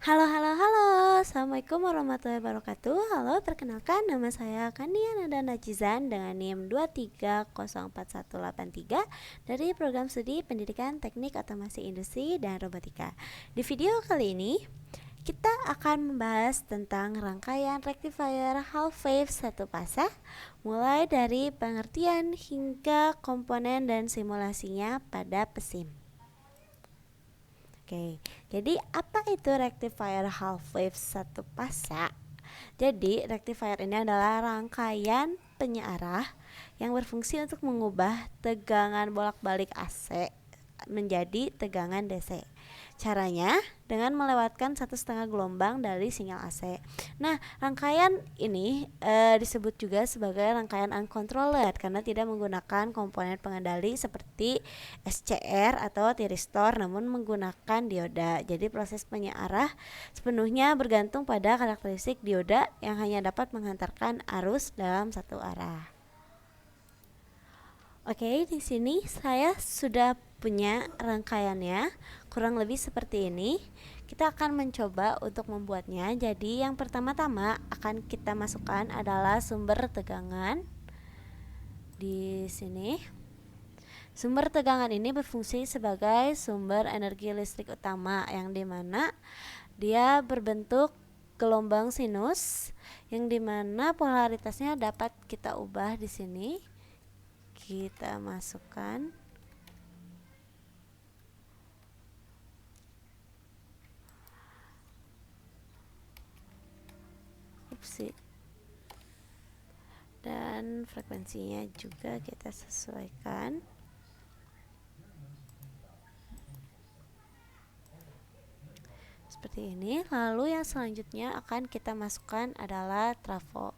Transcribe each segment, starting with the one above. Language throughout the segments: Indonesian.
Halo, halo, halo. Assalamualaikum warahmatullahi wabarakatuh. Halo, perkenalkan nama saya Kania Nada Najizan dengan NIM 2304183 dari Program Studi Pendidikan Teknik Otomasi Industri dan Robotika. Di video kali ini kita akan membahas tentang rangkaian rectifier half wave satu pasah, mulai dari pengertian hingga komponen dan simulasinya pada PESIM. Oke, jadi apa itu rectifier half wave satu pasang? Jadi rectifier ini adalah rangkaian penyearah yang berfungsi untuk mengubah tegangan bolak-balik AC menjadi tegangan DC. Caranya dengan melewatkan 1,5 gelombang dari sinyal AC. Nah, rangkaian ini disebut juga sebagai rangkaian uncontrolled karena tidak menggunakan komponen pengendali seperti SCR atau tiristor, namun menggunakan dioda. Jadi proses penyearah sepenuhnya bergantung pada karakteristik dioda yang hanya dapat menghantarkan arus dalam satu arah. Oke, di sini saya sudah punya rangkaiannya, kurang lebih seperti ini. Kita akan mencoba untuk membuatnya. Jadi yang pertama-tama akan kita masukkan adalah sumber tegangan di sini. Sumber tegangan ini berfungsi sebagai sumber energi listrik utama yang dimana dia berbentuk gelombang sinus yang dimana polaritasnya dapat kita ubah di sini. Kita masukkan dan frekuensinya juga kita sesuaikan. Seperti ini. Lalu yang selanjutnya akan kita masukkan adalah trafo.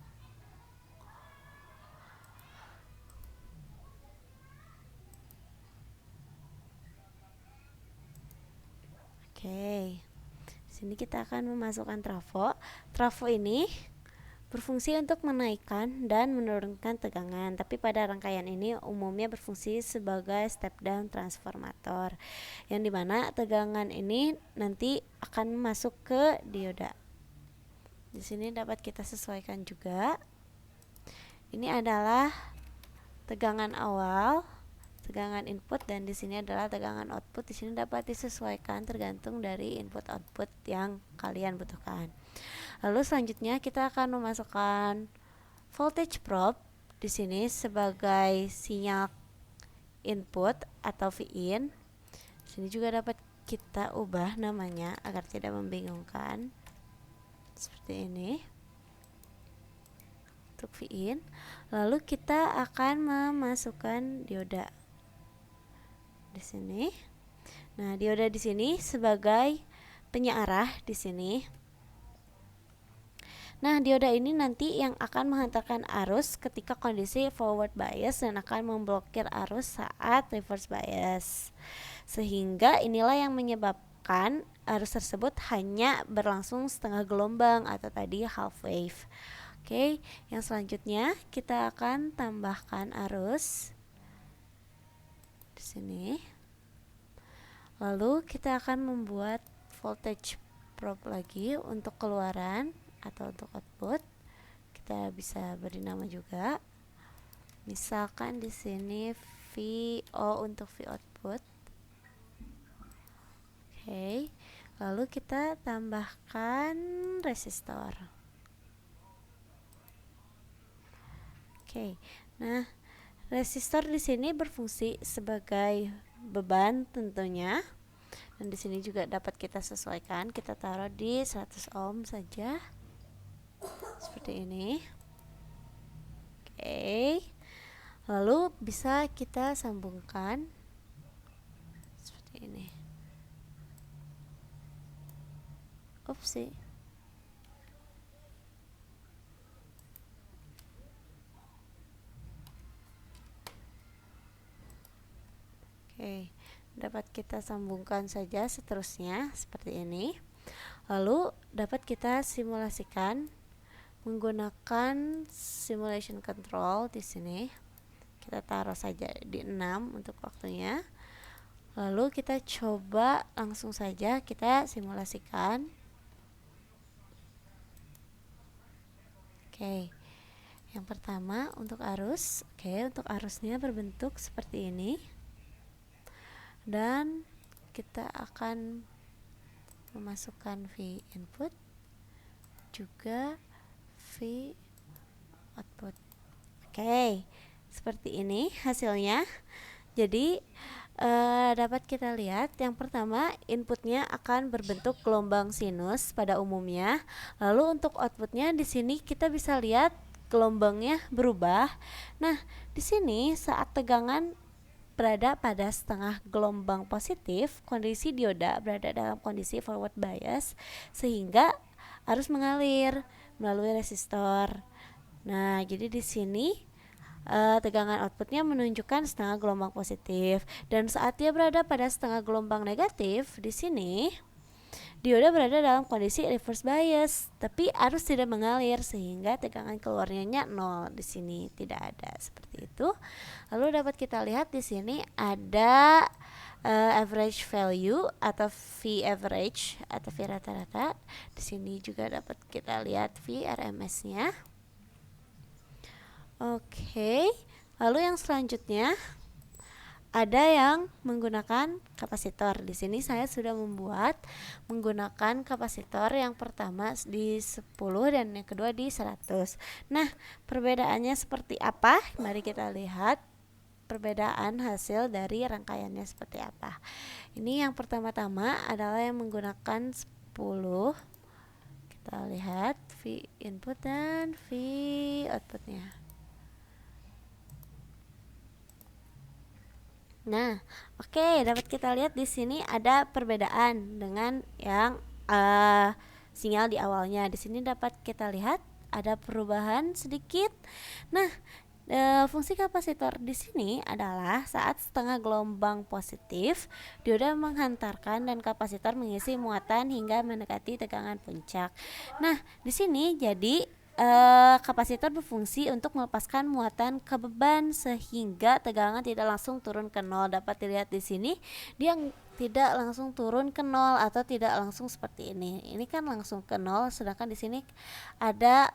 Oke. Di sini kita akan memasukkan trafo. Trafo ini berfungsi untuk menaikkan dan menurunkan tegangan, tapi pada rangkaian ini umumnya berfungsi sebagai step down transformator, yang dimana tegangan ini nanti akan masuk ke dioda. Di sini dapat kita sesuaikan juga. Ini adalah tegangan awal, tegangan input, dan di sini adalah tegangan output. Di sini dapat disesuaikan tergantung dari input output yang kalian butuhkan. Lalu selanjutnya kita akan memasukkan voltage probe di sini sebagai sinyal input atau Vin. Di sini juga dapat kita ubah namanya agar tidak membingungkan. Seperti ini. Untuk Vin. Lalu kita akan memasukkan dioda di sini. Nah, dioda di sini sebagai penyearah di sini. Nah, dioda ini nanti yang akan menghantarkan arus ketika kondisi forward bias dan akan memblokir arus saat reverse bias. Sehingga inilah yang menyebabkan arus tersebut hanya berlangsung setengah gelombang atau tadi half wave. Oke, yang selanjutnya kita akan tambahkan arus di sini. Lalu kita akan membuat voltage probe lagi untuk keluaran atau untuk output. Kita bisa beri nama juga. Misalkan di sini VO untuk V output. Oke. Lalu kita tambahkan resistor. Oke. Nah, resistor di sini berfungsi sebagai beban tentunya. Dan di sini juga dapat kita sesuaikan. Kita taruh di 100 ohm saja. Seperti ini. Oke. Lalu bisa kita sambungkan seperti ini. Upsi. Oke, dapat kita sambungkan saja seterusnya seperti ini. Lalu dapat kita simulasikan menggunakan simulation control di sini. Kita taruh saja di 6 untuk waktunya. Lalu kita coba langsung saja kita simulasikan. Oke, yang pertama untuk arus. Oke, untuk arusnya berbentuk seperti ini, dan kita akan memasukkan V input juga V output. Oke, seperti ini hasilnya. Jadi dapat kita lihat yang pertama inputnya akan berbentuk gelombang sinus pada umumnya. Lalu untuk outputnya di sini kita bisa lihat gelombangnya berubah. Nah, di sini saat tegangan berada pada setengah gelombang positif, kondisi dioda berada dalam kondisi forward bias sehingga arus mengalir melalui resistor. Nah, jadi di sini tegangan outputnya menunjukkan setengah gelombang positif, dan saat dia berada pada setengah gelombang negatif, di sini dioda berada dalam kondisi reverse bias, tapi arus tidak mengalir sehingga tegangan keluarnya 0. Di sini tidak ada seperti itu. Lalu dapat kita lihat di sini ada average value atau V average atau V rata-rata. Di sini juga dapat kita lihat V RMS-nya. Oke, lalu yang selanjutnya ada yang menggunakan kapasitor. Di sini saya sudah membuat menggunakan kapasitor yang pertama di 10 dan yang kedua di 100. Nah, perbedaannya seperti apa? Mari kita lihat perbedaan hasil dari rangkaiannya seperti apa. Ini yang pertama-tama adalah yang menggunakan 10. Kita lihat V input dan V outputnya. Nah, oke, dapat kita lihat di sini ada perbedaan dengan yang sinyal di awalnya. Di sini dapat kita lihat ada perubahan sedikit. Nah, fungsi kapasitor di sini adalah saat setengah gelombang positif, dioda menghantarkan dan kapasitor mengisi muatan hingga mendekati tegangan puncak. Nah, di sini jadi kapasitor berfungsi untuk melepaskan muatan ke beban sehingga tegangan tidak langsung turun ke 0. Dapat dilihat di sini dia tidak langsung turun ke 0 atau tidak langsung seperti ini. Ini kan langsung ke 0, sedangkan di sini ada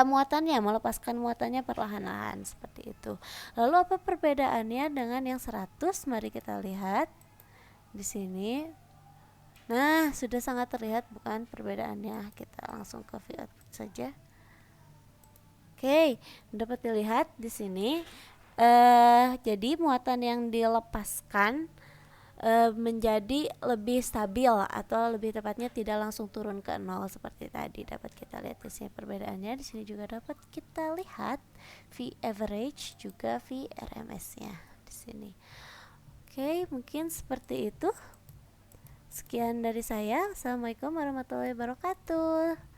muatannya, melepaskan muatannya perlahan-lahan seperti itu. Lalu apa perbedaannya dengan yang 100? Mari kita lihat di sini. Nah, sudah sangat terlihat bukan perbedaannya. Kita langsung ke V output saja. Oke, dapat dilihat di sini. Jadi muatan yang dilepaskan menjadi lebih stabil atau lebih tepatnya tidak langsung turun ke 0 seperti tadi. Dapat kita lihat di sini perbedaannya. Di sini juga dapat kita lihat V average juga V RMS-nya di sini. Oke, mungkin seperti itu. Sekian dari saya. Assalamualaikum warahmatullahi wabarakatuh.